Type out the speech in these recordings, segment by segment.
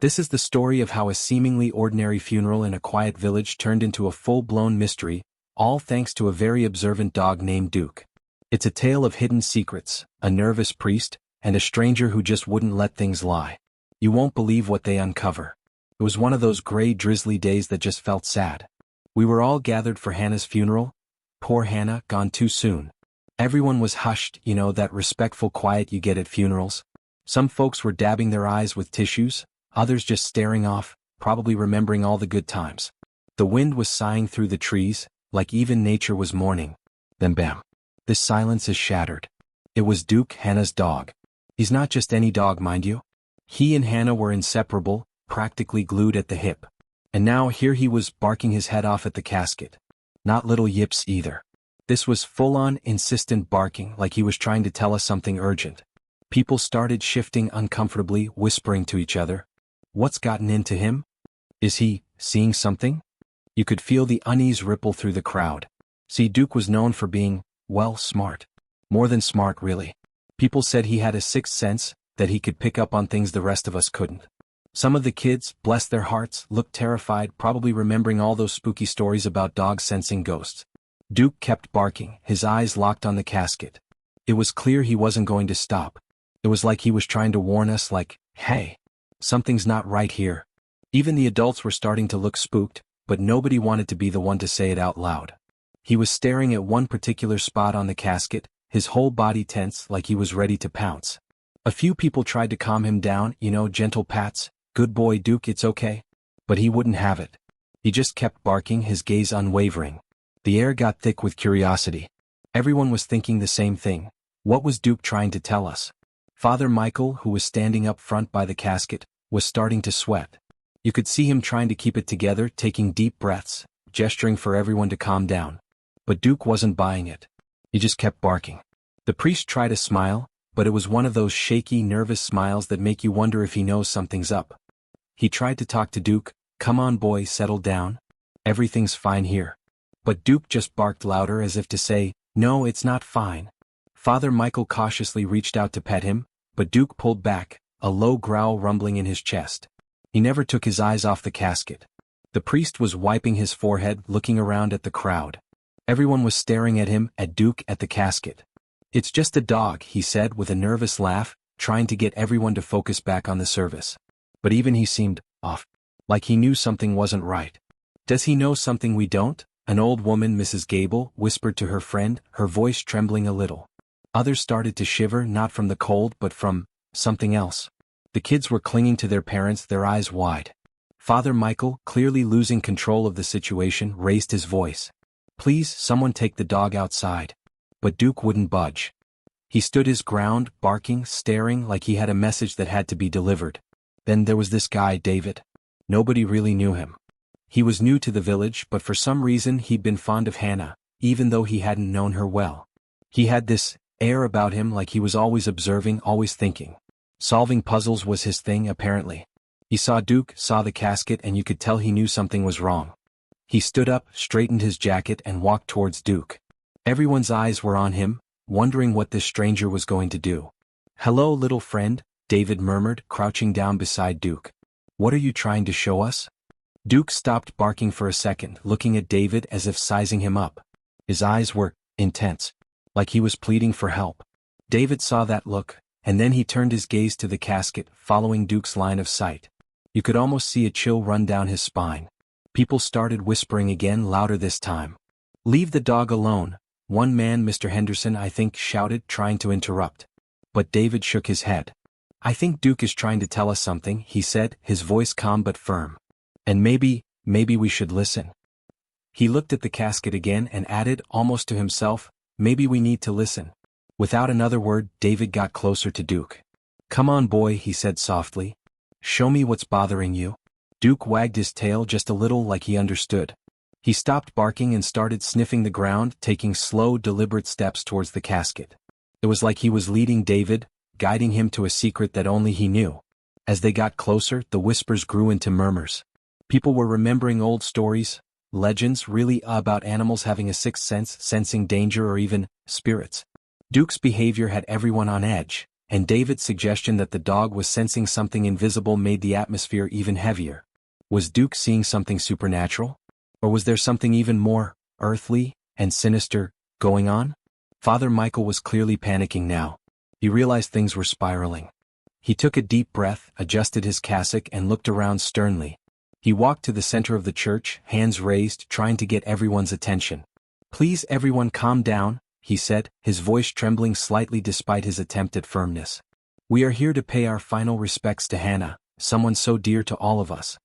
This is the story of how a seemingly ordinary funeral in a quiet village turned into a full-blown mystery, all thanks to a very observant dog named Duke. It's a tale of hidden secrets, a nervous priest, and a stranger who just wouldn't let things lie. You won't believe what they uncover. It was one of those gray, drizzly days that just felt sad. We were all gathered for Hana's funeral. Poor Hana, gone too soon. Everyone was hushed, that respectful quiet you get at funerals. Some folks were dabbing their eyes with tissues, others just staring off, probably remembering all the good times. The wind was sighing through the trees, like even nature was mourning. Then bam. This silence is shattered. It was Duke, Hana's dog. He's not just any dog, mind you. He and Hana were inseparable, practically glued at the hip. And now here he was barking his head off at the casket. Not little yips either. This was full-on, insistent barking, like he was trying to tell us something urgent. People started shifting uncomfortably, whispering to each other. What's gotten into him? Is he seeing something? You could feel the unease ripple through the crowd. See, Duke was known for being, well, smart. More than smart, really. People said he had a sixth sense, that he could pick up on things the rest of us couldn't. Some of the kids, bless their hearts, looked terrified, probably remembering all those spooky stories about dogs sensing ghosts. Duke kept barking, his eyes locked on the casket. It was clear he wasn't going to stop. It was like he was trying to warn us, like, hey, something's not right here. Even the adults were starting to look spooked, but nobody wanted to be the one to say it out loud. He was staring at one particular spot on the casket, his whole body tense like he was ready to pounce. A few people tried to calm him down, gentle pats, good boy Duke, it's okay. But he wouldn't have it. He just kept barking, his gaze unwavering. The air got thick with curiosity. Everyone was thinking the same thing. What was Duke trying to tell us? Father Michael, who was standing up front by the casket, was starting to sweat. You could see him trying to keep it together, taking deep breaths, gesturing for everyone to calm down. But Duke wasn't buying it. He just kept barking. The priest tried a smile, but it was one of those shaky, nervous smiles that make you wonder if he knows something's up. He tried to talk to Duke. Come on boy, settle down. Everything's fine here. But Duke just barked louder as if to say, no, it's not fine. Father Michael cautiously reached out to pet him, but Duke pulled back, a low growl rumbling in his chest. He never took his eyes off the casket. The priest was wiping his forehead, looking around at the crowd. Everyone was staring at him, at Duke, at the casket. It's just a dog, he said with a nervous laugh, trying to get everyone to focus back on the service. But even he seemed off, like he knew something wasn't right. Does he know something we don't? An old woman, Mrs. Gable, whispered to her friend, her voice trembling a little. Others started to shiver, not from the cold but from something else. The kids were clinging to their parents, their eyes wide. Father Michael, clearly losing control of the situation, raised his voice. Please, someone take the dog outside. But Duke wouldn't budge. He stood his ground, barking, staring like he had a message that had to be delivered. Then there was this guy, David. Nobody really knew him. He was new to the village, but for some reason he'd been fond of Hana, even though he hadn't known her well. He had this air about him like he was always observing, always thinking. Solving puzzles was his thing, apparently. He saw Duke, saw the casket, and you could tell he knew something was wrong. He stood up, straightened his jacket, and walked towards Duke. Everyone's eyes were on him, wondering what this stranger was going to do. Hello, little friend, David murmured, crouching down beside Duke. What are you trying to show us? Duke stopped barking for a second, looking at David as if sizing him up. His eyes were intense, like he was pleading for help. David saw that look, and then he turned his gaze to the casket, following Duke's line of sight. You could almost see a chill run down his spine. People started whispering again, louder this time. Leave the dog alone, one man, Mr. Henderson, I think, shouted, trying to interrupt. But David shook his head. I think Duke is trying to tell us something, he said, his voice calm but firm. And maybe we should listen. He looked at the casket again and added, almost to himself, maybe we need to listen. Without another word, David got closer to Duke. Come on boy, he said softly. Show me what's bothering you. Duke wagged his tail just a little like he understood. He stopped barking and started sniffing the ground, taking slow, deliberate steps towards the casket. It was like he was leading David, guiding him to a secret that only he knew. As they got closer, the whispers grew into murmurs. People were remembering old stories, legends really about animals having a sixth sense, sensing danger or even spirits. Duke's behavior had everyone on edge, and David's suggestion that the dog was sensing something invisible made the atmosphere even heavier. Was Duke seeing something supernatural? Or was there something even more earthly and sinister going on? Father Michael was clearly panicking now. He realized things were spiraling. He took a deep breath, adjusted his cassock, and looked around sternly. He walked to the center of the church, hands raised, trying to get everyone's attention. "Please everyone calm down," he said, his voice trembling slightly despite his attempt at firmness. "We are here to pay our final respects to Hana, someone so dear to all of us."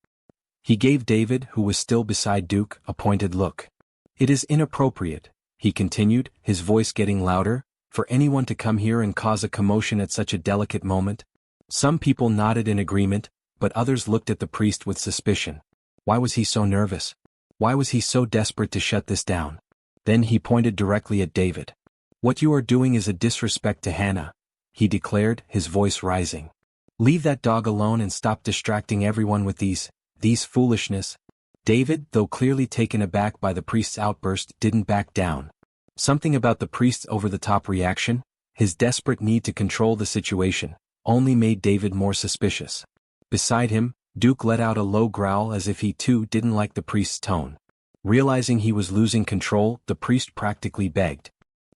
He gave David, who was still beside Duke, a pointed look. "It is inappropriate," he continued, his voice getting louder, "for anyone to come here and cause a commotion at such a delicate moment." Some people nodded in agreement, but others looked at the priest with suspicion. Why was he so nervous? Why was he so desperate to shut this down? Then he pointed directly at David. "What you are doing is a disrespect to Hana," he declared, his voice rising. "Leave that dog alone and stop distracting everyone with these foolishness." David, though clearly taken aback by the priest's outburst, didn't back down. Something about the priest's over-the-top reaction, his desperate need to control the situation, only made David more suspicious. Beside him, Duke let out a low growl as if he too didn't like the priest's tone. Realizing he was losing control, the priest practically begged.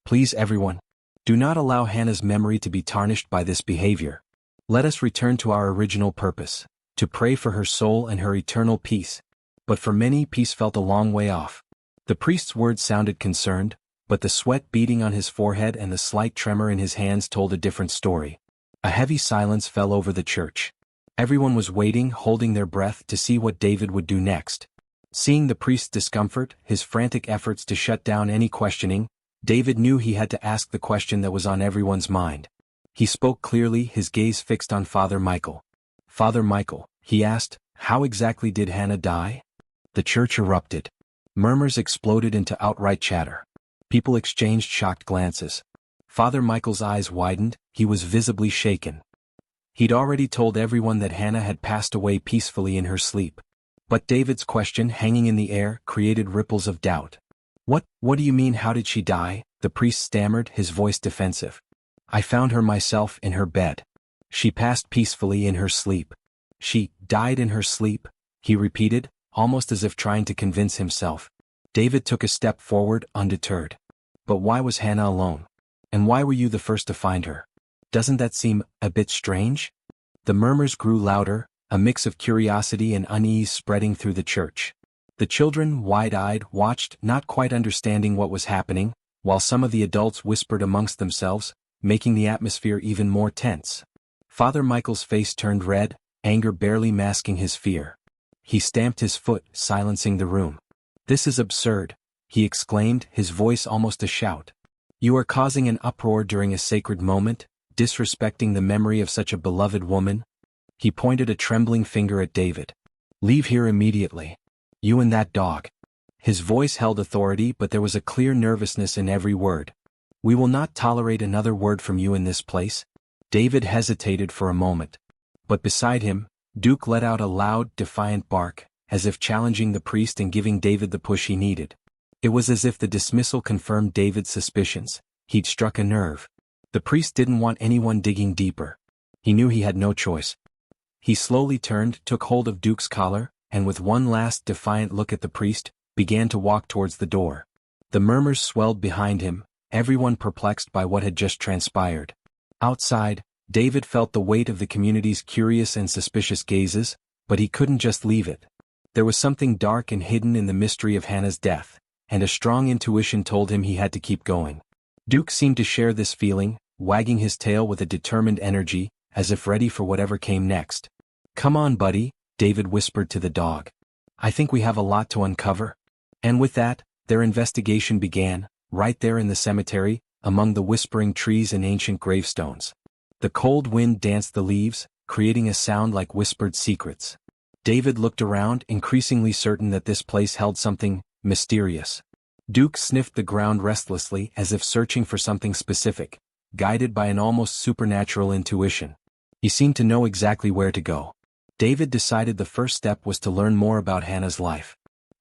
"Please everyone, do not allow Hana's memory to be tarnished by this behavior. Let us return to our original purpose, to pray for her soul and her eternal peace." But for many, peace felt a long way off. The priest's words sounded concerned, but the sweat beading on his forehead and the slight tremor in his hands told a different story. A heavy silence fell over the church. Everyone was waiting, holding their breath to see what David would do next. Seeing the priest's discomfort, his frantic efforts to shut down any questioning, David knew he had to ask the question that was on everyone's mind. He spoke clearly, his gaze fixed on Father Michael. "Father Michael," he asked, "how exactly did Hana die?" The church erupted. Murmurs exploded into outright chatter. People exchanged shocked glances. Father Michael's eyes widened, he was visibly shaken. He'd already told everyone that Hana had passed away peacefully in her sleep. But David's question, hanging in the air, created ripples of doubt. What do you mean, how did she die?" the priest stammered, his voice defensive. "I found her myself in her bed. She passed peacefully in her sleep." "She died in her sleep?" he repeated, almost as if trying to convince himself. David took a step forward, undeterred. "But why was Hana alone? And why were you the first to find her? Doesn't that seem a bit strange?" The murmurs grew louder, a mix of curiosity and unease spreading through the church. The children, wide-eyed, watched, not quite understanding what was happening, while some of the adults whispered amongst themselves, making the atmosphere even more tense. Father Michael's face turned red, anger barely masking his fear. He stamped his foot, silencing the room. "This is absurd," he exclaimed, his voice almost a shout. "You are causing an uproar during a sacred moment, disrespecting the memory of such a beloved woman." He pointed a trembling finger at David. "Leave here immediately. You and that dog." His voice held authority, but there was a clear nervousness in every word. "We will not tolerate another word from you in this place." David hesitated for a moment. But beside him, Duke let out a loud, defiant bark, as if challenging the priest and giving David the push he needed. It was as if the dismissal confirmed David's suspicions. He'd struck a nerve. The priest didn't want anyone digging deeper. He knew he had no choice. He slowly turned, took hold of Duke's collar, and with one last defiant look at the priest, began to walk towards the door. The murmurs swelled behind him, everyone perplexed by what had just transpired. Outside, David felt the weight of the community's curious and suspicious gazes, but he couldn't just leave it. There was something dark and hidden in the mystery of Hana's death, and a strong intuition told him he had to keep going. Duke seemed to share this feeling, wagging his tail with a determined energy, as if ready for whatever came next. "Come on, buddy," David whispered to the dog. "I think we have a lot to uncover." And with that, their investigation began, right there in the cemetery, among the whispering trees and ancient gravestones. The cold wind danced the leaves, creating a sound like whispered secrets. David looked around, increasingly certain that this place held something mysterious. Duke sniffed the ground restlessly, as if searching for something specific, guided by an almost supernatural intuition. He seemed to know exactly where to go. David decided the first step was to learn more about Hana's life.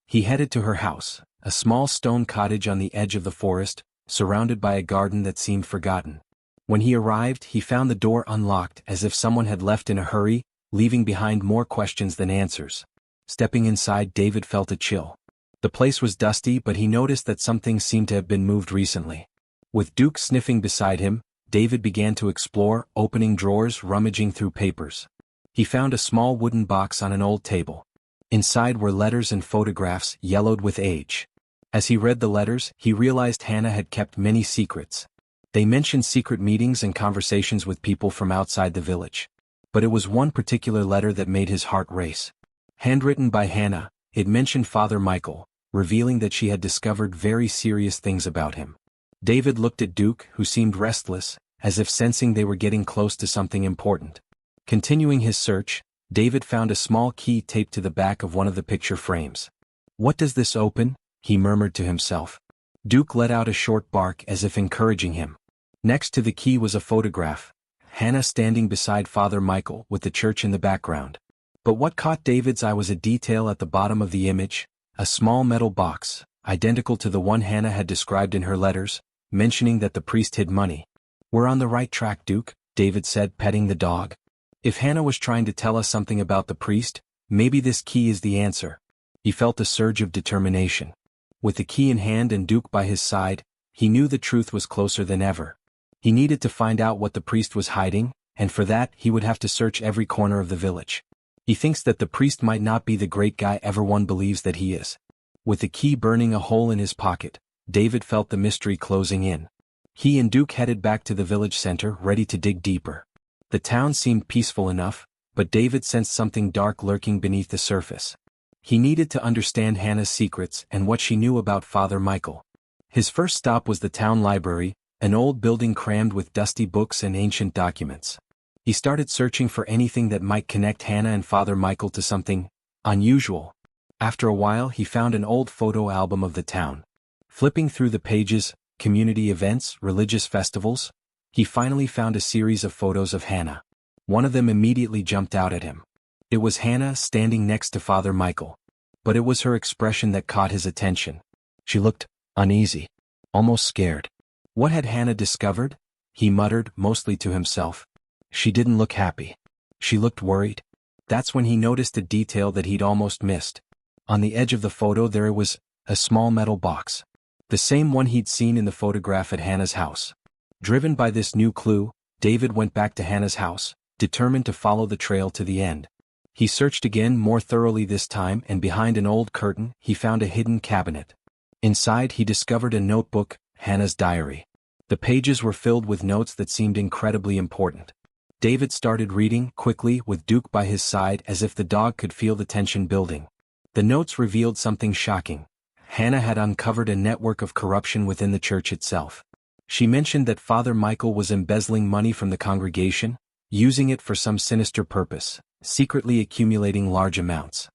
He headed to her house, a small stone cottage on the edge of the forest, surrounded by a garden that seemed forgotten. When he arrived, he found the door unlocked as if someone had left in a hurry, leaving behind more questions than answers. Stepping inside, David felt a chill. The place was dusty, but he noticed that some things seemed to have been moved recently. With Duke sniffing beside him, David began to explore, opening drawers, rummaging through papers. He found a small wooden box on an old table. Inside were letters and photographs, yellowed with age. As he read the letters, he realized Hana had kept many secrets. They mentioned secret meetings and conversations with people from outside the village. But it was one particular letter that made his heart race. Handwritten by Hana, it mentioned Father Michael, revealing that she had discovered very serious things about him. David looked at Duke, who seemed restless, as if sensing they were getting close to something important. Continuing his search, David found a small key taped to the back of one of the picture frames. "What does this open?" he murmured to himself. Duke let out a short bark as if encouraging him. Next to the key was a photograph, Hana standing beside Father Michael with the church in the background. But what caught David's eye was a detail at the bottom of the image, a small metal box, identical to the one Hana had described in her letters, mentioning that the priest hid money. "We're on the right track, Duke," David said, petting the dog. "If Hana was trying to tell us something about the priest, maybe this key is the answer." He felt a surge of determination. With the key in hand and Duke by his side, he knew the truth was closer than ever. He needed to find out what the priest was hiding, and for that he would have to search every corner of the village. He thinks that the priest might not be the great guy everyone believes that he is. With the key burning a hole in his pocket, David felt the mystery closing in. He and Duke headed back to the village center, ready to dig deeper. The town seemed peaceful enough, but David sensed something dark lurking beneath the surface. He needed to understand Hana's secrets and what she knew about Father Michael. His first stop was the town library, an old building crammed with dusty books and ancient documents. He started searching for anything that might connect Hana and Father Michael to something unusual. After a while, he found an old photo album of the town. Flipping through the pages, community events, religious festivals, he finally found a series of photos of Hana. One of them immediately jumped out at him. It was Hana standing next to Father Michael. But it was her expression that caught his attention. She looked uneasy, almost scared. What had Hana discovered? He muttered, mostly to himself. She didn't look happy. She looked worried. That's when he noticed a detail that he'd almost missed. On the edge of the photo there was a small metal box. The same one he'd seen in the photograph at Hana's house. Driven by this new clue, David went back to Hana's house, determined to follow the trail to the end. He searched again, more thoroughly this time, and behind an old curtain, he found a hidden cabinet. Inside he discovered a notebook, Hana's diary. The pages were filled with notes that seemed incredibly important. David started reading, quickly, with Duke by his side as if the dog could feel the tension building. The notes revealed something shocking. Hana had uncovered a network of corruption within the church itself. She mentioned that Father Michael was embezzling money from the congregation, using it for some sinister purpose, secretly accumulating large amounts.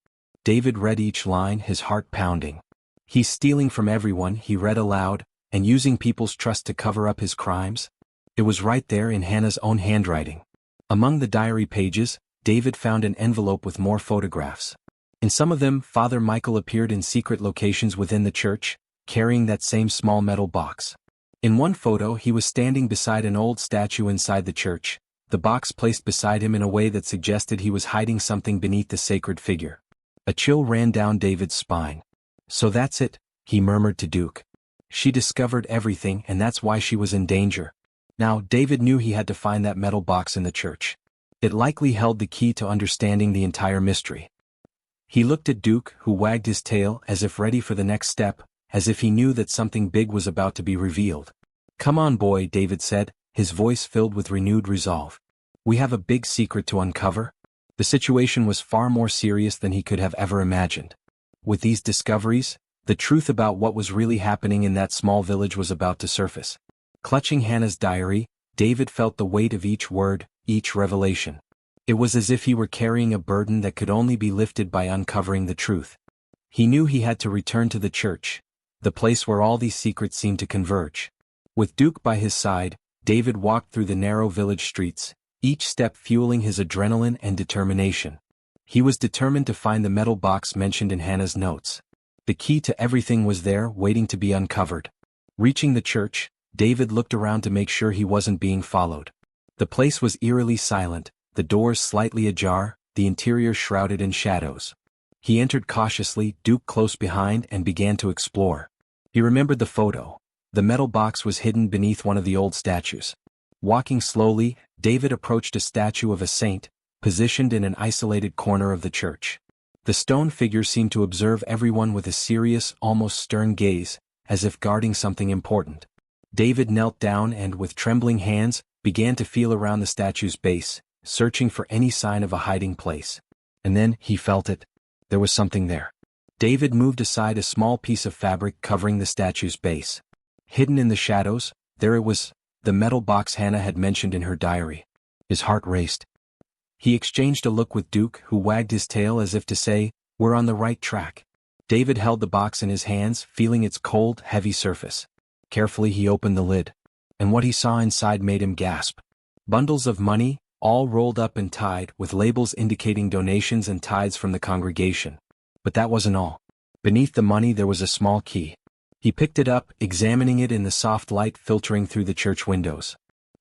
David read each line, his heart pounding. "He's stealing from everyone," he read aloud, "and using people's trust to cover up his crimes." It was right there in Hana's own handwriting. Among the diary pages, David found an envelope with more photographs. In some of them, Father Michael appeared in secret locations within the church, carrying that same small metal box. In one photo, he was standing beside an old statue inside the church, the box placed beside him in a way that suggested he was hiding something beneath the sacred figure. A chill ran down David's spine. "So that's it," he murmured to Duke. "She discovered everything, and that's why she was in danger." Now, David knew he had to find that metal box in the church. It likely held the key to understanding the entire mystery. He looked at Duke, who wagged his tail as if ready for the next step, as if he knew that something big was about to be revealed. "Come on, boy," David said, his voice filled with renewed resolve. "We have a big secret to uncover." The situation was far more serious than he could have ever imagined. With these discoveries, the truth about what was really happening in that small village was about to surface. Clutching Hana's diary, David felt the weight of each word, each revelation. It was as if he were carrying a burden that could only be lifted by uncovering the truth. He knew he had to return to the church, the place where all these secrets seemed to converge. With Duke by his side, David walked through the narrow village streets, each step fueling his adrenaline and determination. He was determined to find the metal box mentioned in Hana's notes. The key to everything was there, waiting to be uncovered. Reaching the church, David looked around to make sure he wasn't being followed. The place was eerily silent, the doors slightly ajar, the interior shrouded in shadows. He entered cautiously, Duke close behind, and began to explore. He remembered the photo. The metal box was hidden beneath one of the old statues. Walking slowly, David approached a statue of a saint, positioned in an isolated corner of the church. The stone figure seemed to observe everyone with a serious, almost stern gaze, as if guarding something important. David knelt down and, with trembling hands, began to feel around the statue's base, searching for any sign of a hiding place. And then, he felt it. There was something there. David moved aside a small piece of fabric covering the statue's base. Hidden in the shadows, there it was, the metal box Hana had mentioned in her diary. His heart raced. He exchanged a look with Duke, who wagged his tail as if to say, "We're on the right track." David held the box in his hands, feeling its cold, heavy surface. Carefully he opened the lid. And what he saw inside made him gasp. Bundles of money, all rolled up and tied, with labels indicating donations and tithes from the congregation. But that wasn't all. Beneath the money there was a small key. He picked it up, examining it in the soft light filtering through the church windows.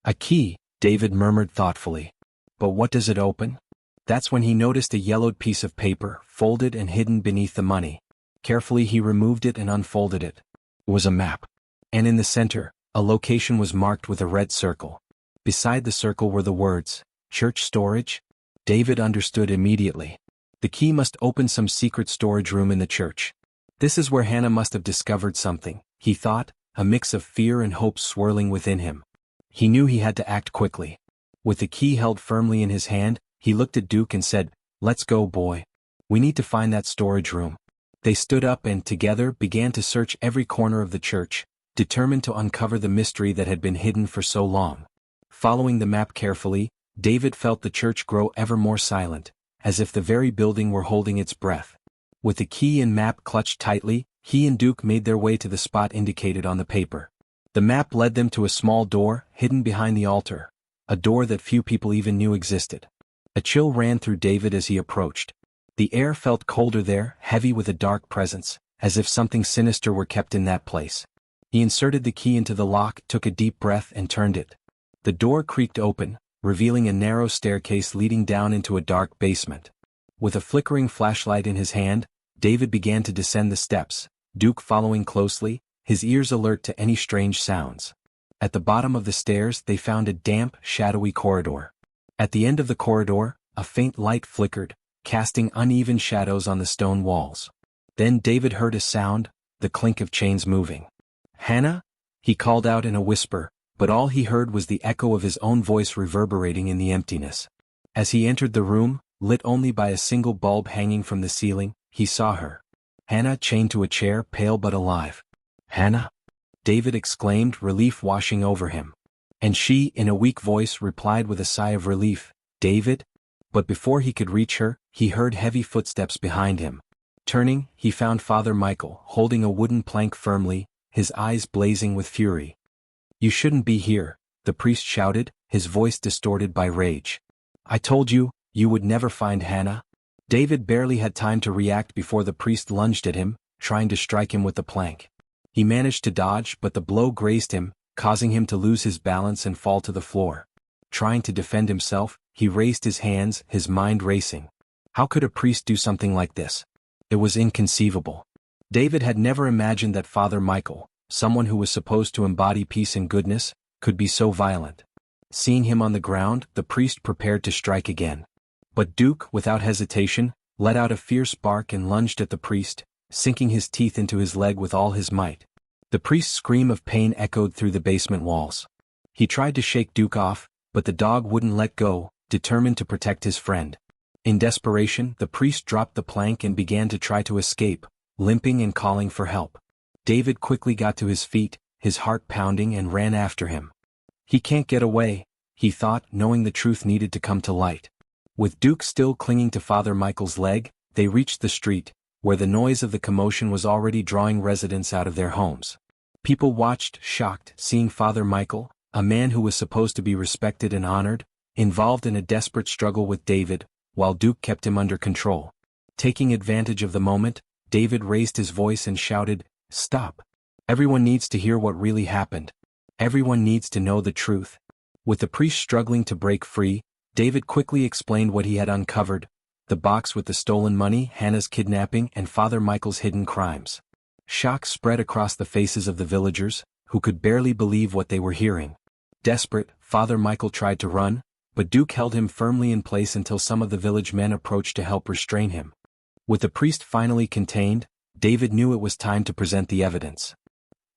"A key," David murmured thoughtfully. "But what does it open?" That's when he noticed a yellowed piece of paper, folded and hidden beneath the money. Carefully he removed it and unfolded it. It was a map. And in the center, a location was marked with a red circle. Beside the circle were the words, "Church storage?" David understood immediately. The key must open some secret storage room in the church. This is where Hana must have discovered something, he thought, a mix of fear and hope swirling within him. He knew he had to act quickly. With the key held firmly in his hand, he looked at Duke and said, "Let's go, boy. We need to find that storage room." They stood up and, together, began to search every corner of the church, determined to uncover the mystery that had been hidden for so long. Following the map carefully, David felt the church grow ever more silent, as if the very building were holding its breath. With the key and map clutched tightly, he and Duke made their way to the spot indicated on the paper. The map led them to a small door, hidden behind the altar, a door that few people even knew existed. A chill ran through David as he approached. The air felt colder there, heavy with a dark presence, as if something sinister were kept in that place. He inserted the key into the lock, took a deep breath and turned it. The door creaked open, revealing a narrow staircase leading down into a dark basement. With a flickering flashlight in his hand, David began to descend the steps, Duke following closely, his ears alert to any strange sounds. At the bottom of the stairs they found a damp, shadowy corridor. At the end of the corridor, a faint light flickered, casting uneven shadows on the stone walls. Then David heard a sound, the clink of chains moving. "Hana?" he called out in a whisper, but all he heard was the echo of his own voice reverberating in the emptiness. As he entered the room, lit only by a single bulb hanging from the ceiling, he saw her. Hana chained to a chair, pale but alive. "Hana?" David exclaimed, relief washing over him. And she, in a weak voice, replied with a sigh of relief, "David?" But before he could reach her, he heard heavy footsteps behind him. Turning, he found Father Michael, holding a wooden plank firmly, his eyes blazing with fury. "You shouldn't be here," the priest shouted, his voice distorted by rage. "I told you, you would never find Hana." David barely had time to react before the priest lunged at him, trying to strike him with the plank. He managed to dodge, but the blow grazed him, causing him to lose his balance and fall to the floor. Trying to defend himself, he raised his hands, his mind racing. How could a priest do something like this? It was inconceivable. David had never imagined that Father Michael, someone who was supposed to embody peace and goodness, could be so violent. Seeing him on the ground, the priest prepared to strike again. But Duke, without hesitation, let out a fierce bark and lunged at the priest, sinking his teeth into his leg with all his might. The priest's scream of pain echoed through the basement walls. He tried to shake Duke off, but the dog wouldn't let go, determined to protect his friend. In desperation, the priest dropped the plank and began to try to escape, limping and calling for help. David quickly got to his feet, his heart pounding, and ran after him. He can't get away, he thought, knowing the truth needed to come to light. With Duke still clinging to Father Michael's leg, they reached the street, where the noise of the commotion was already drawing residents out of their homes. People watched, shocked, seeing Father Michael, a man who was supposed to be respected and honored, involved in a desperate struggle with David, while Duke kept him under control. Taking advantage of the moment, David raised his voice and shouted, "Stop! Everyone needs to hear what really happened." Everyone needs to know the truth. With the priest struggling to break free, David quickly explained what he had uncovered: the box with the stolen money, Hana's kidnapping, and Father Michael's hidden crimes. Shock spread across the faces of the villagers, who could barely believe what they were hearing. Desperate, Father Michael tried to run, but Duke held him firmly in place until some of the village men approached to help restrain him. With the priest finally contained, David knew it was time to present the evidence.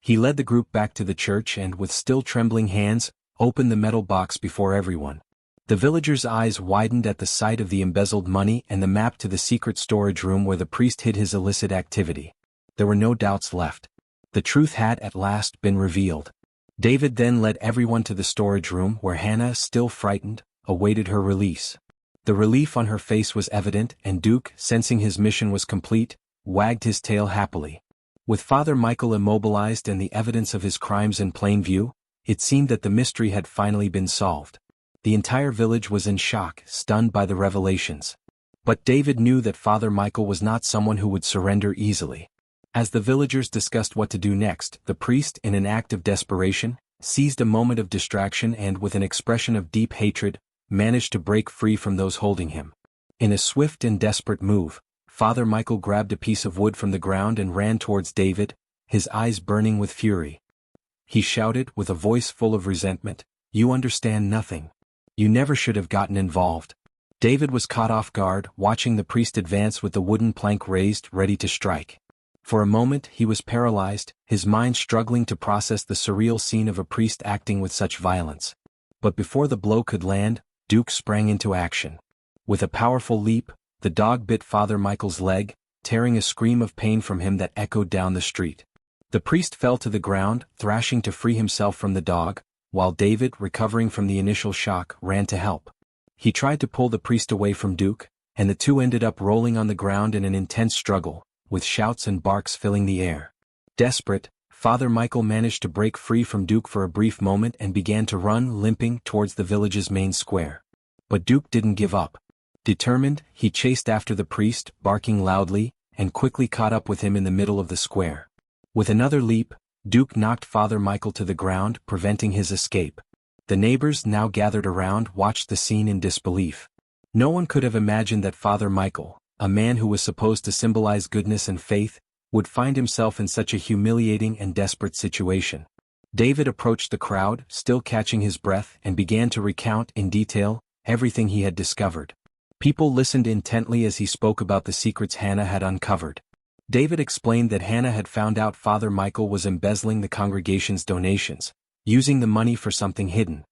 He led the group back to the church and, with still trembling hands, opened the metal box before everyone. The villagers' eyes widened at the sight of the embezzled money and the map to the secret storage room where the priest hid his illicit activity. There were no doubts left. The truth had at last been revealed. David then led everyone to the storage room where Hana, still frightened, awaited her release. The relief on her face was evident, and Duke, sensing his mission was complete, wagged his tail happily. With Father Michael immobilized and the evidence of his crimes in plain view, it seemed that the mystery had finally been solved. The entire village was in shock, stunned by the revelations. But David knew that Father Michael was not someone who would surrender easily. As the villagers discussed what to do next, the priest, in an act of desperation, seized a moment of distraction and, with an expression of deep hatred, managed to break free from those holding him. In a swift and desperate move, Father Michael grabbed a piece of wood from the ground and ran towards David, his eyes burning with fury. He shouted, with a voice full of resentment, "You understand nothing. You never should have gotten involved." David was caught off guard, watching the priest advance with the wooden plank raised, ready to strike. For a moment he was paralyzed, his mind struggling to process the surreal scene of a priest acting with such violence. But before the blow could land, Duke sprang into action. With a powerful leap, the dog bit Father Michael's leg, tearing a scream of pain from him that echoed down the street. The priest fell to the ground, thrashing to free himself from the dog, while David, recovering from the initial shock, ran to help. He tried to pull the priest away from Duke, and the two ended up rolling on the ground in an intense struggle, with shouts and barks filling the air. Desperate, Father Michael managed to break free from Duke for a brief moment and began to run, limping, towards the village's main square. But Duke didn't give up. Determined, he chased after the priest, barking loudly, and quickly caught up with him in the middle of the square. With another leap, Duke knocked Father Michael to the ground, preventing his escape. The neighbors, now gathered around, watched the scene in disbelief. No one could have imagined that Father Michael, a man who was supposed to symbolize goodness and faith, would find himself in such a humiliating and desperate situation. David approached the crowd, still catching his breath, and began to recount in detail everything he had discovered. People listened intently as he spoke about the secrets Hana had uncovered. David explained that Hana had found out Father Michael was embezzling the congregation's donations, using the money for something hidden.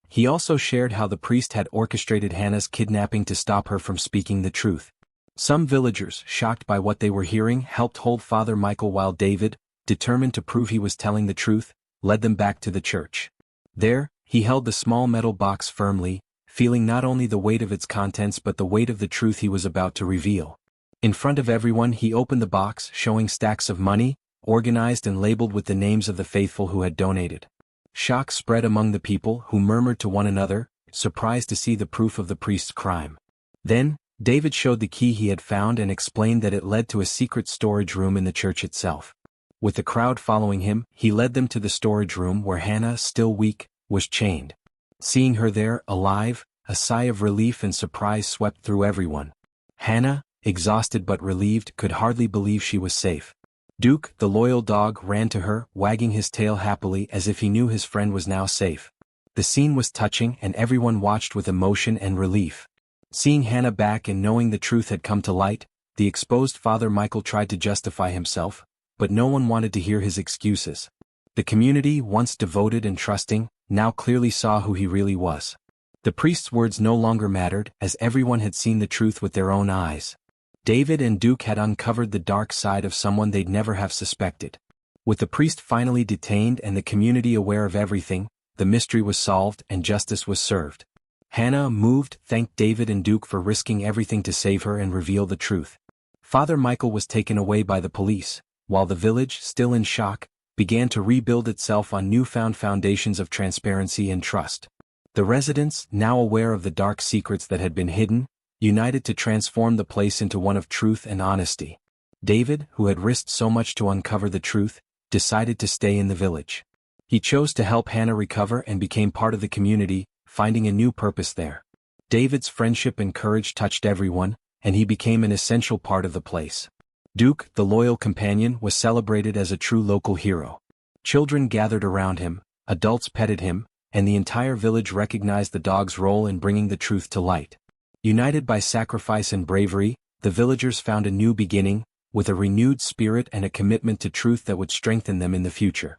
He also shared how the priest had orchestrated Hana's kidnapping to stop her from speaking the truth. Some villagers, shocked by what they were hearing, helped hold Father Michael while David, determined to prove he was telling the truth, led them back to the church. There, he held the small metal box firmly, feeling not only the weight of its contents but the weight of the truth he was about to reveal. In front of everyone he opened the box, showing stacks of money, organized and labeled with the names of the faithful who had donated. Shock spread among the people, who murmured to one another, surprised to see the proof of the priest's crime. Then, David showed the key he had found and explained that it led to a secret storage room in the church itself. With the crowd following him, he led them to the storage room where Hana, still weak, was chained. Seeing her there, alive, a sigh of relief and surprise swept through everyone. Hana, exhausted but relieved, could hardly believe she was safe. Duke, the loyal dog, ran to her, wagging his tail happily as if he knew his friend was now safe. The scene was touching and everyone watched with emotion and relief. Seeing Hana back and knowing the truth had come to light, the exposed Father Michael tried to justify himself, but no one wanted to hear his excuses. The community, once devoted and trusting, now clearly saw who he really was. The priest's words no longer mattered, as everyone had seen the truth with their own eyes. David and Duke had uncovered the dark side of someone they'd never have suspected. With the priest finally detained and the community aware of everything, the mystery was solved and justice was served. Hana, moved, thanked David and Duke for risking everything to save her and reveal the truth. Father Michael was taken away by the police, while the village, still in shock, began to rebuild itself on newfound foundations of transparency and trust. The residents, now aware of the dark secrets that had been hidden, united to transform the place into one of truth and honesty. David, who had risked so much to uncover the truth, decided to stay in the village. He chose to help Hana recover and became part of the community, finding a new purpose there. David's friendship and courage touched everyone, and he became an essential part of the place. Duke, the loyal companion, was celebrated as a true local hero. Children gathered around him, adults petted him, and the entire village recognized the dog's role in bringing the truth to light. United by sacrifice and bravery, the villagers found a new beginning, with a renewed spirit and a commitment to truth that would strengthen them in the future.